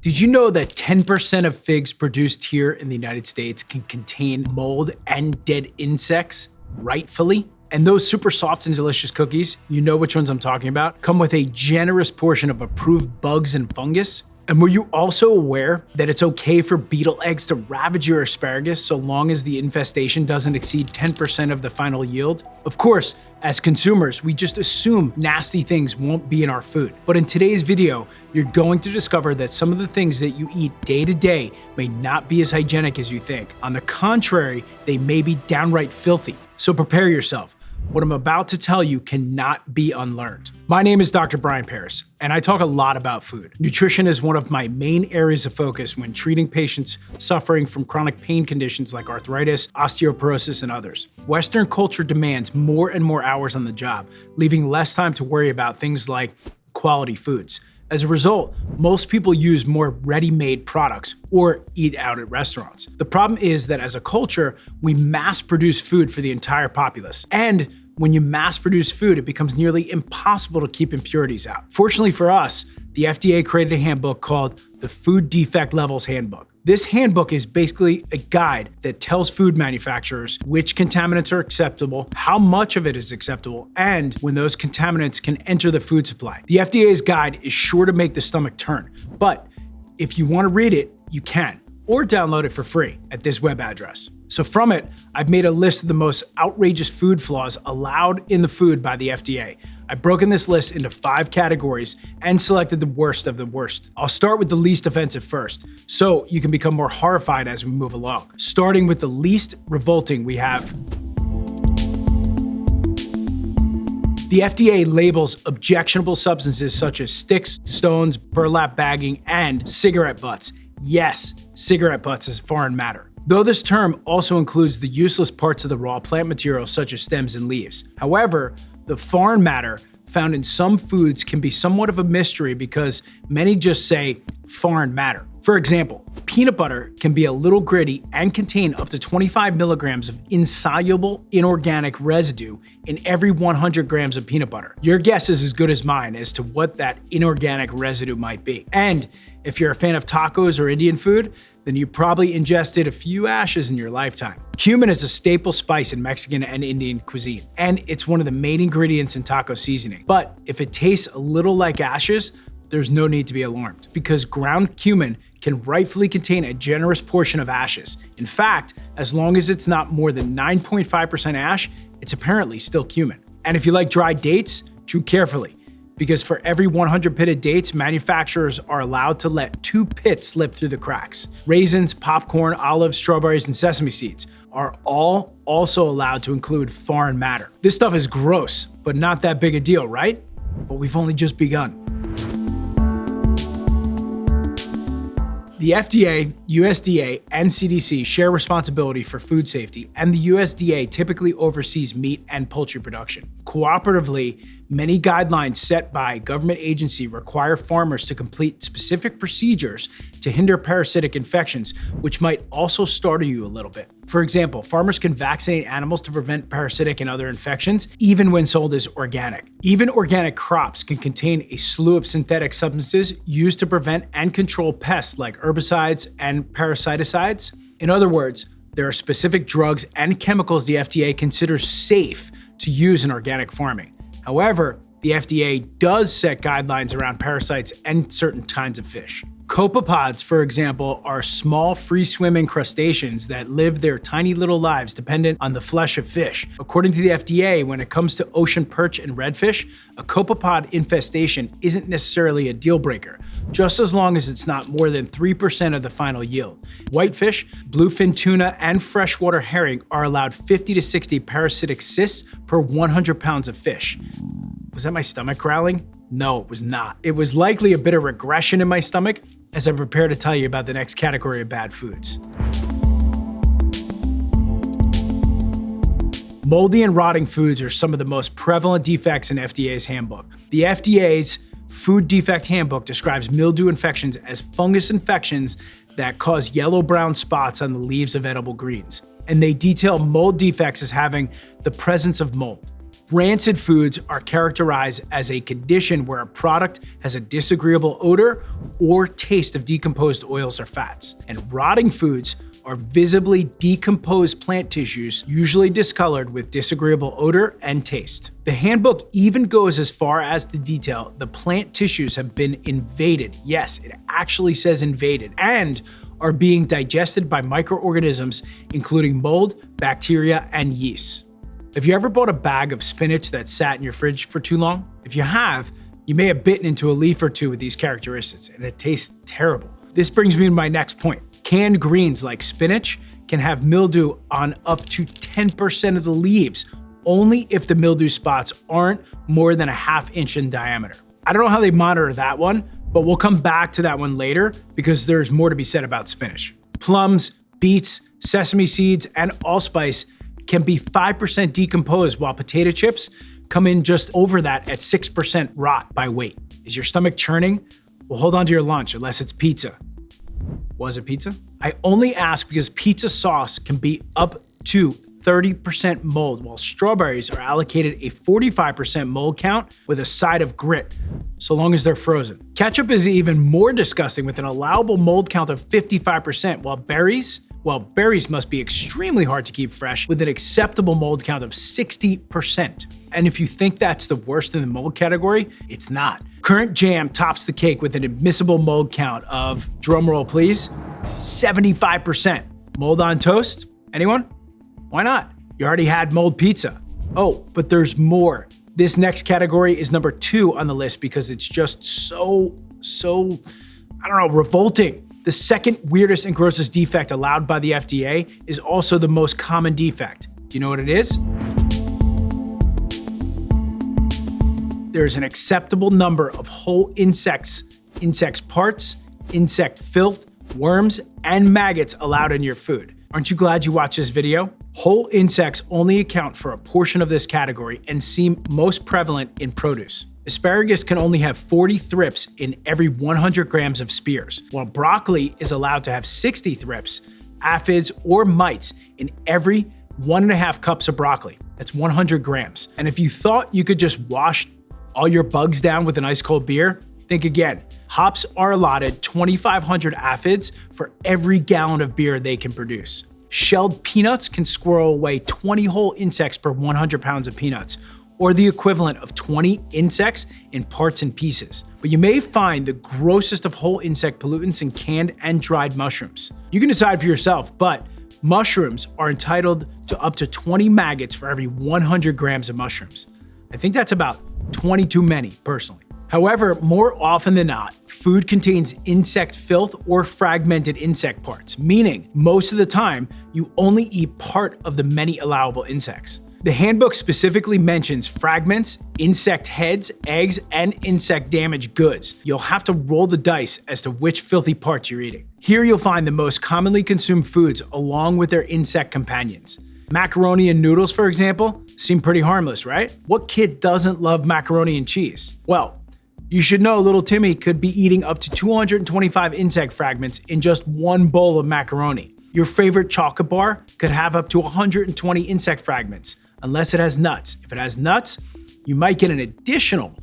Did you know that 10% of figs produced here in the United States can contain mold and dead insects rightfully? And those super soft and delicious cookies, you know which ones I'm talking about, come with a generous portion of approved bugs and fungus. And were you also aware that it's okay for beetle eggs to ravage your asparagus so long as the infestation doesn't exceed 10% of the final yield? Of course, as consumers, we just assume nasty things won't be in our food. But in today's video, you're going to discover that some of the things that you eat day to day may not be as hygienic as you think. On the contrary, they may be downright filthy. So prepare yourself. What I'm about to tell you cannot be unlearned. My name is Dr. Brian Paris, and I talk a lot about food. Nutrition is one of my main areas of focus when treating patients suffering from chronic pain conditions like arthritis, osteoporosis, and others. Western culture demands more and more hours on the job, leaving less time to worry about things like quality foods. As a result, most people use more ready-made products or eat out at restaurants. The problem is that as a culture, we mass-produce food for the entire populace. And when you mass-produce food, it becomes nearly impossible to keep impurities out. Fortunately for us, the FDA created a handbook called the Food Defect Levels Handbook. This handbook is basically a guide that tells food manufacturers which contaminants are acceptable, how much of it is acceptable, and when those contaminants can enter the food supply. The FDA's guide is sure to make the stomach turn, but if you want to read it, you can, or download it for free at this web address. So from it, I've made a list of the most outrageous food flaws allowed in the food by the FDA. I've broken this list into 5 categories and selected the worst of the worst. I'll start with the least offensive first, so you can become more horrified as we move along. Starting with the least revolting, we have the FDA labels objectionable substances such as sticks, stones, burlap bagging, and cigarette butts. Yes, cigarette butts is foreign matter. Though this term also includes the useless parts of the raw plant material such as stems and leaves. However, the foreign matter found in some foods can be somewhat of a mystery because many just say foreign matter. For example, peanut butter can be a little gritty and contain up to 25 milligrams of insoluble inorganic residue in every 100 grams of peanut butter. Your guess is as good as mine as to what that inorganic residue might be. And if you're a fan of tacos or Indian food, then you probably ingested a few ashes in your lifetime. Cumin is a staple spice in Mexican and Indian cuisine, and it's one of the main ingredients in taco seasoning. But if it tastes a little like ashes, there's no need to be alarmed because ground cumin can rightfully contain a generous portion of ashes. In fact, as long as it's not more than 9.5% ash, it's apparently still cumin. And if you like dried dates, chew carefully, because for every 100 pitted dates, manufacturers are allowed to let 2 pits slip through the cracks. Raisins, popcorn, olives, strawberries, and sesame seeds are all also allowed to include foreign matter. This stuff is gross, but not that big a deal, right? But we've only just begun. The FDA, USDA, and CDC share responsibility for food safety, and the USDA typically oversees meat and poultry production. Cooperatively, many guidelines set by government agency require farmers to complete specific procedures to hinder parasitic infections, which might also startle you a little bit. For example, farmers can vaccinate animals to prevent parasitic and other infections, even when sold as organic. Even organic crops can contain a slew of synthetic substances used to prevent and control pests like herbicides and parasiticides. In other words, there are specific drugs and chemicals the FDA considers safe to use in organic farming. However, the FDA does set guidelines around parasites and certain kinds of fish. Copepods, for example, are small free-swimming crustaceans that live their tiny little lives dependent on the flesh of fish. According to the FDA, when it comes to ocean perch and redfish, a copepod infestation isn't necessarily a deal breaker, just as long as it's not more than 3% of the final yield. Whitefish, bluefin tuna, and freshwater herring are allowed 50 to 60 parasitic cysts per 100 pounds of fish. Was that my stomach growling? No, it was not. It was likely a bit of regression in my stomach as I prepare to tell you about the next category of bad foods. Moldy and rotting foods are some of the most prevalent defects in FDA's handbook. The FDA's Food Defect Handbook describes mildew infections as fungus infections that cause yellow-brown spots on the leaves of edible greens. And they detail mold defects as having the presence of mold. Rancid foods are characterized as a condition where a product has a disagreeable odor or taste of decomposed oils or fats. And rotting foods are visibly decomposed plant tissues, usually discolored with disagreeable odor and taste. The handbook even goes as far as to detail the plant tissues have been invaded. Yes, it actually says invaded, and are being digested by microorganisms, including mold, bacteria, and yeast. Have you ever bought a bag of spinach that sat in your fridge for too long? If you have, you may have bitten into a leaf or two with these characteristics, and it tastes terrible. This brings me to my next point. Canned greens like spinach can have mildew on up to 10% of the leaves, only if the mildew spots aren't more than a ½ inch in diameter. I don't know how they monitor that one, but we'll come back to that one later because there's more to be said about spinach. Plums, beets, sesame seeds, and allspice can be 5% decomposed, while potato chips come in just over that at 6% rot by weight. Is your stomach churning? Well, hold on to your lunch unless it's pizza. Was it pizza? I only ask because pizza sauce can be up to 30% mold, while strawberries are allocated a 45% mold count with a side of grit, so long as they're frozen. Ketchup is even more disgusting with an allowable mold count of 55%, while berries must be extremely hard to keep fresh with an acceptable mold count of 60%. And if you think that's the worst in the mold category, it's not. Currant jam tops the cake with an admissible mold count of, drumroll please, 75%. Mold on toast? Anyone? Why not? You already had mold pizza. Oh, but there's more. This next category is number 2 on the list because it's just so, revolting. The second weirdest and grossest defect allowed by the FDA is also the most common defect. Do you know what it is? There's an acceptable number of whole insect parts, insect filth, worms, and maggots allowed in your food. Aren't you glad you watched this video? Whole insects only account for a portion of this category and seem most prevalent in produce. Asparagus can only have 40 thrips in every 100 grams of spears, while broccoli is allowed to have 60 thrips, aphids, or mites in every 1.5 cups of broccoli. That's 100 grams. And if you thought you could just wash all your bugs down with an ice cold beer, think again. Hops are allotted 2,500 aphids for every gallon of beer they can produce. Shelled peanuts can squirrel away 20 whole insects per 100 pounds of peanuts, or the equivalent of 20 insects in parts and pieces. But you may find the grossest of whole insect pollutants in canned and dried mushrooms. You can decide for yourself, but mushrooms are entitled to up to 20 maggots for every 100 grams of mushrooms. I think that's about 20 too many, personally. However, more often than not, food contains insect filth or fragmented insect parts, meaning most of the time, you only eat part of the many allowable insects. The handbook specifically mentions fragments, insect heads, eggs, and insect damaged goods. You'll have to roll the dice as to which filthy parts you're eating. Here you'll find the most commonly consumed foods along with their insect companions. Macaroni and noodles, for example, seem pretty harmless, right? What kid doesn't love macaroni and cheese? Well, you should know little Timmy could be eating up to 225 insect fragments in just one bowl of macaroni. Your favorite chocolate bar could have up to 120 insect fragments, unless it has nuts. If it has nuts, you might get an additional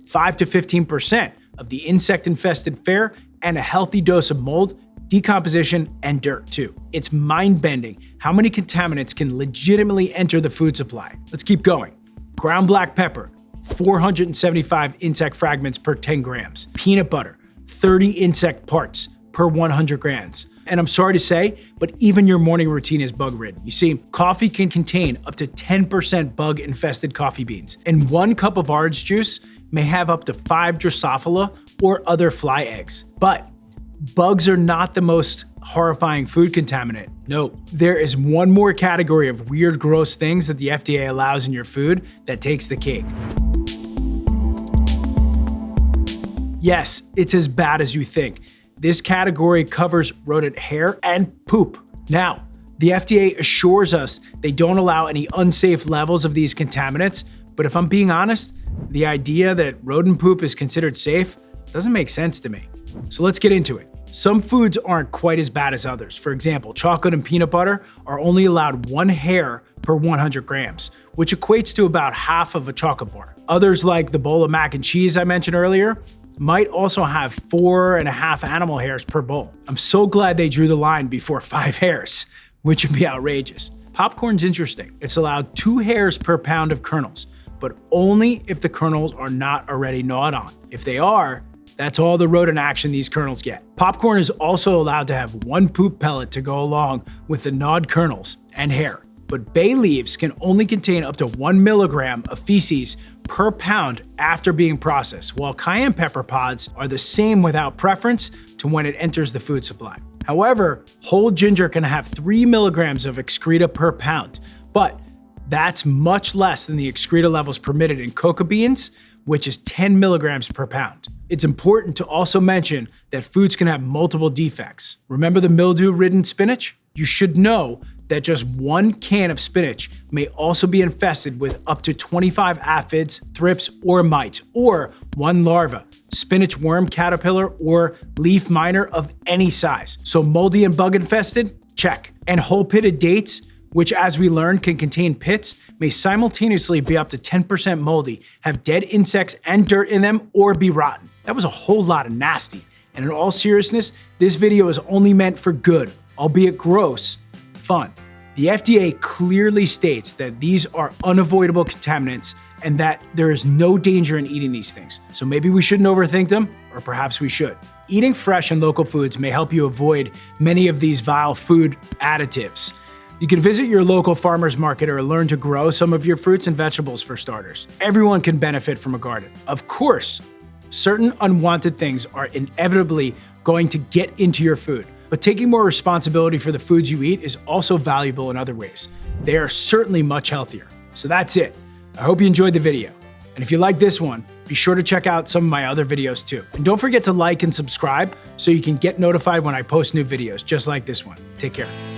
5 to 15% of the insect-infested fare and a healthy dose of mold, decomposition, and dirt too. It's mind-bending how many contaminants can legitimately enter the food supply. Let's keep going. Ground black pepper, 475 insect fragments per 10 grams. Peanut butter, 30 insect parts per 100 grams. And I'm sorry to say, but even your morning routine is bug-ridden. You see, coffee can contain up to 10% bug-infested coffee beans, and 1 cup of orange juice may have up to 5 Drosophila or other fly eggs. But bugs are not the most horrifying food contaminant. No, there is one more category of weird, gross things that the FDA allows in your food that takes the cake. Yes, it's as bad as you think. This category covers rodent hair and poop. Now, the FDA assures us they don't allow any unsafe levels of these contaminants, but if I'm being honest, the idea that rodent poop is considered safe doesn't make sense to me. So let's get into it. Some foods aren't quite as bad as others. For example, chocolate and peanut butter are only allowed 1 hair per 100 grams, which equates to about half of a chocolate bar. Others, like the bowl of mac and cheese I mentioned earlier, might also have 4.5 animal hairs per bowl. I'm so glad they drew the line before 5 hairs, which would be outrageous. Popcorn's interesting. It's allowed 2 hairs per pound of kernels, but only if the kernels are not already gnawed on. If they are, that's all the rodent action these kernels get. Popcorn is also allowed to have 1 poop pellet to go along with the gnawed kernels and hair. But bay leaves can only contain up to 1 milligram of feces per pound after being processed, while cayenne pepper pods are the same without preference to when it enters the food supply. However, whole ginger can have 3 milligrams of excreta per pound, but that's much less than the excreta levels permitted in coca beans, which is 10 milligrams per pound. It's important to also mention that foods can have multiple defects. Remember the mildew-ridden spinach? You should know that just 1 can of spinach may also be infested with up to 25 aphids, thrips, or mites, or 1 larva, spinach worm caterpillar, or leaf miner of any size. So moldy and bug infested? Check. And whole pitted dates, which as we learned can contain pits, may simultaneously be up to 10% moldy, have dead insects and dirt in them, or be rotten. That was a whole lot of nasty. And in all seriousness, this video is only meant for good, albeit gross, fun. The FDA clearly states that these are unavoidable contaminants and that there is no danger in eating these things. So maybe we shouldn't overthink them, or perhaps we should. Eating fresh and local foods may help you avoid many of these vile food additives. You can visit your local farmer's market or learn to grow some of your fruits and vegetables for starters. Everyone can benefit from a garden. Of course, certain unwanted things are inevitably going to get into your food, but taking more responsibility for the foods you eat is also valuable in other ways. They are certainly much healthier. So that's it. I hope you enjoyed the video. And if you like this one, be sure to check out some of my other videos too. And don't forget to like and subscribe so you can get notified when I post new videos just like this one. Take care.